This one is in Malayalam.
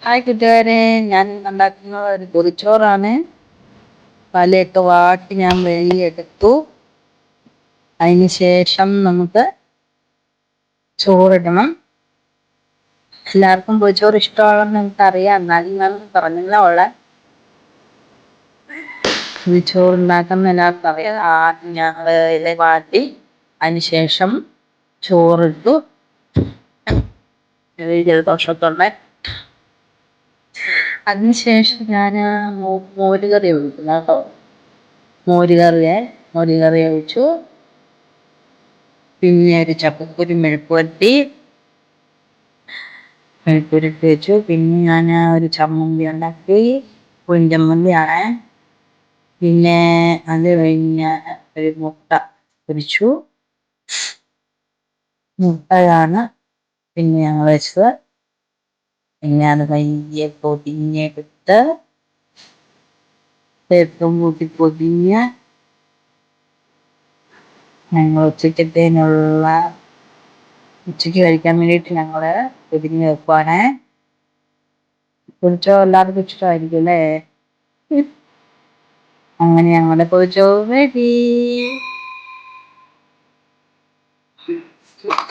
ഹായ് കൂട്ടുകാരെ, ഞാൻ ഉണ്ടാക്കുന്നത് ഒരു പൊതിച്ചോറാണ്. പലയൊക്കെ വാട്ടി ഞാൻ വെളിയെടുത്തു. അതിന് ശേഷം നമുക്ക് ചോറിടണം. എല്ലാവർക്കും പൊതിച്ചോറ് ഇഷ്ടമാണെന്ന് എനിക്കറിയാം. എന്നാലും ഞാൻ പറഞ്ഞില്ല. പൊതിച്ചോറ് ഉണ്ടാക്കുന്ന എല്ലാവർക്കും അറിയാം. ആദ്യം ഞങ്ങൾ ഇല വാട്ടി അതിന് ശേഷം ചോറിട്ടു. ജലദോഷത്തുണ്ട്. അതിനുശേഷം ഞാൻ മോരുകറി ഒഴിക്കുന്നു കേട്ടോ. മോരുകറി ഒഴിച്ചു. പിന്നെ ഒരു ചക്കക്കുരു മെഴുക്കുവരട്ടി വെച്ചു. പിന്നെ ഞാൻ ഒരു ചമ്മന്തി ഉണ്ടാക്കി. പുളിഞ്ചമ്മന്തിയാണ്. പിന്നെ അത് കഴിഞ്ഞ് ഒരു മുട്ട പൊരിച്ചു. മുട്ടയാണ് പിന്നെ ഞങ്ങൾ വെച്ചത്. പിന്നെ അത് കഴിഞ്ഞ് പൊതിഞ്ഞെടുത്ത് തേപ്പും കൂട്ടി പൊതിഞ്ഞ് ഞങ്ങൾ ഉച്ചയ്ക്ക് കഴിക്കാൻ വേണ്ടിയിട്ട് ഞങ്ങൾ പൊതിഞ്ഞ് വെക്കുവാണ്. പൊതിച്ചോറ് എല്ലാവർക്കും ഇഷ്ടമായിരിക്കും അല്ലേ? അങ്ങനെ ഞങ്ങളുടെ പൊതിച്ചോറ് റെഡി.